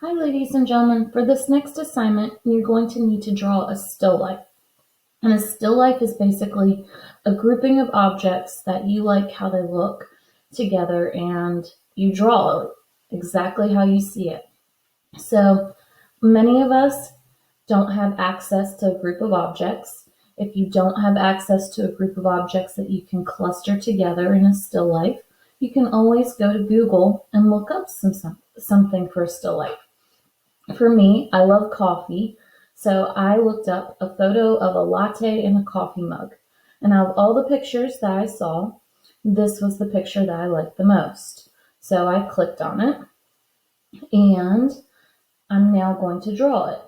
Hi, ladies and gentlemen. For this next assignment, you're going to need to draw a still life. And a still life is basically a grouping of objects that you like how they look together and you draw it exactly how you see it. So many of us don't have access to a group of objects. If you don't have access to a group of objects that you can cluster together in a still life, you can always go to Google and look up something for a still life. For me, I love coffee, so I looked up a photo of a latte in a coffee mug. And out of all the pictures that I saw, this was the picture that I liked the most. So I clicked on it, and I'm now going to draw it.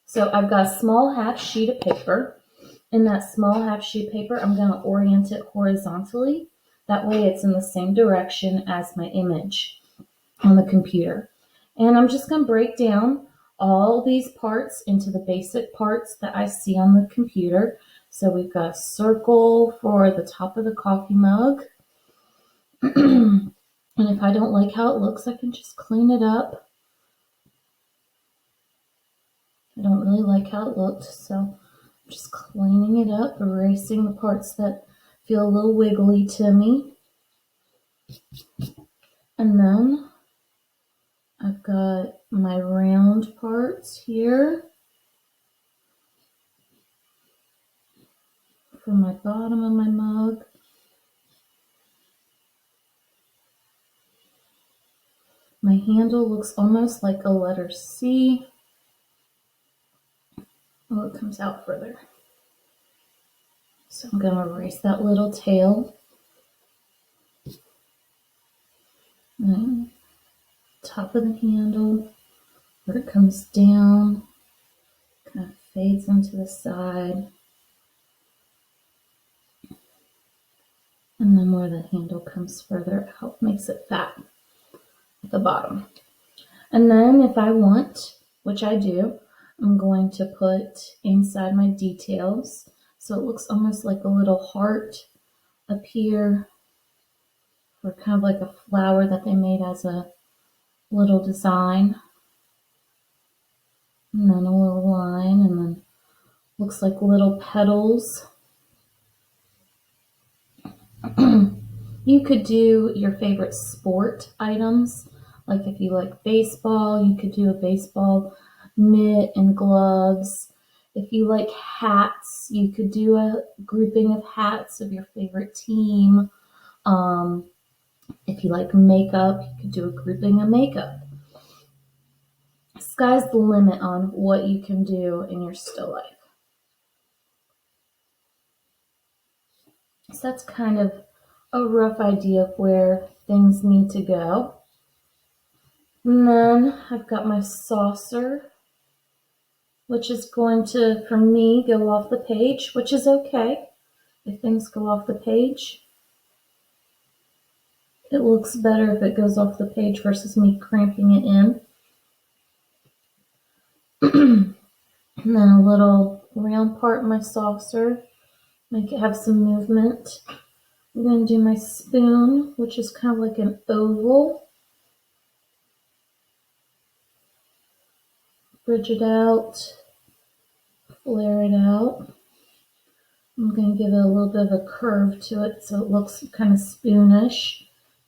So I've got a small half sheet of paper. In that small half sheet of paper, I'm going to orient it horizontally. That way it's in the same direction as my image on the computer. And I'm just going to break down all these parts into the basic parts that I see on the computer. So we've got a circle for the top of the coffee mug. And if I don't like how it looks, I can just clean it up. I don't really like how it looked, so I'm just cleaning it up, erasing the parts that feel a little wiggly to me. And then I've got my round parts here for my bottom of my mug. My handle looks almost like a letter C. Oh, it comes out further. So I'm going to erase that little tail. And top of the handle, where it comes down, kind of fades into the side. And then where the handle comes further out, makes it fat at the bottom. And then if I want, which I do, I'm going to put inside my details. So it looks almost like a little heart up here, or kind of like a flower that they made as a little design. And then a little line, and then looks like little petals. You could do your favorite sport items. Like if you like baseball, you could do a baseball mitt and gloves. If you like hats, you could do a grouping of hats of your favorite team. If you like makeup, you could do a grouping of makeup. Sky's the limit on what you can do in your still life. So that's kind of a rough idea of where things need to go. And then I've got my saucer, which is going to, for me, go off the page, which is okay. If things go off the page, it looks better if it goes off the page versus me cramping it in. And then a little round part in my saucer, make it have some movement. I'm going to do my spoon, which is kind of like an oval. Bridge it out, flare it out. I'm going to give it a little bit of a curve to it so it looks kind of spoonish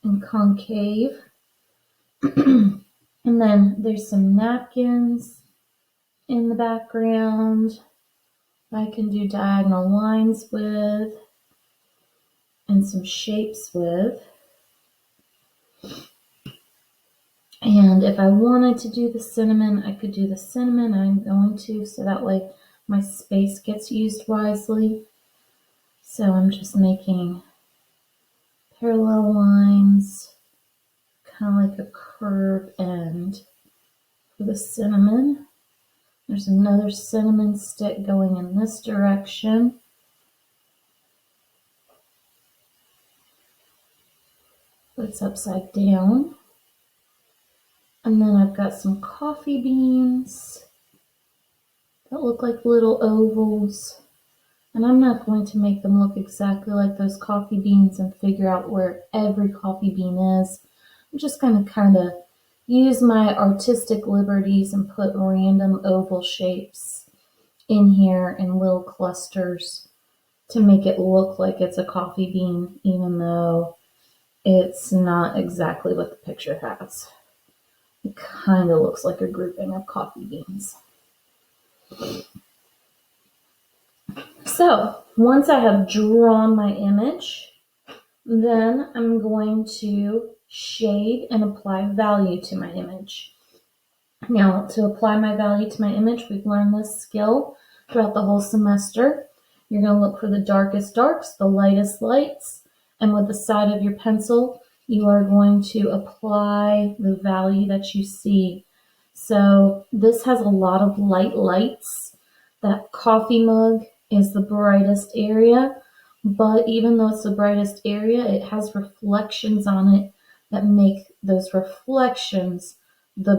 and concave. And then there's some napkins in the background I can do diagonal lines with and some shapes with. And if I wanted to do the cinnamon, I could do the cinnamon. I'm going to, so that way my space gets used wisely. So I'm just making parallel lines, kind of like a curved end for the cinnamon. There's another cinnamon stick going in this direction. But it's upside down. And then I've got some coffee beans that look like little ovals. And I'm not going to make them look exactly like those coffee beans and figure out where every coffee bean is. I'm just going to kind of use my artistic liberties and put random oval shapes in here in little clusters to make it look like it's a coffee bean, even though it's not exactly what the picture has. It kind of looks like a grouping of coffee beans. So once I have drawn my image, then I'm going to shade and apply value to my image. Now, to apply my value to my image, we've learned this skill throughout the whole semester. You're going to look for the darkest darks, the lightest lights, and with the side of your pencil, you are going to apply the value that you see. So this has a lot of lights. That coffee mug is the brightest area, but even though it's the brightest area, it has reflections on it that make those reflections the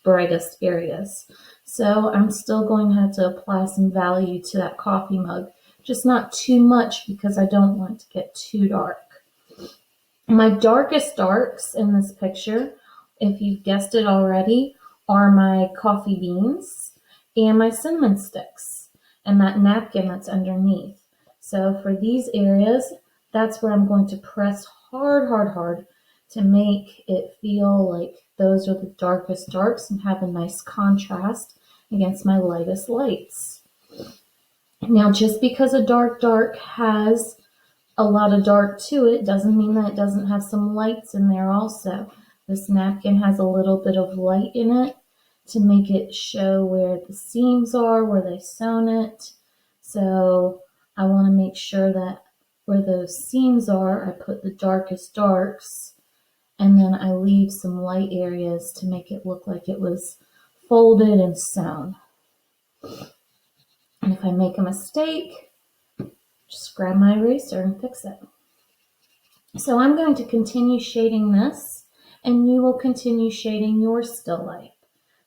brightest areas. So I'm still going to have to apply some value to that coffee mug, just not too much because I don't want to get too dark. My darkest darks in this picture, if you've guessed it already, are my coffee beans and my cinnamon sticks and that napkin that's underneath. So for these areas, that's where I'm going to press hard to make it feel like those are the darkest darks and have a nice contrast against my lightest lights. Now, just because a dark has a lot of dark to it doesn't mean that it doesn't have some lights in there also. This napkin has a little bit of light in it to make it show where the seams are, where they sewn it. So I want to make sure that where those seams are, I put the darkest darks, and then I leave some light areas to make it look like it was folded and sewn. And if I make a mistake, just grab my eraser and fix it. So I'm going to continue shading this, and you will continue shading your still life.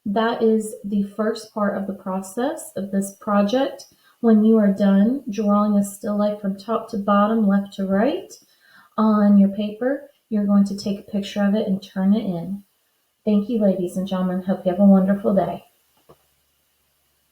That is the first part of the process of this project. When you are done drawing a still life from top to bottom, left to right on your paper, you're going to take a picture of it and turn it in. Thank you, ladies and gentlemen. Hope you have a wonderful day.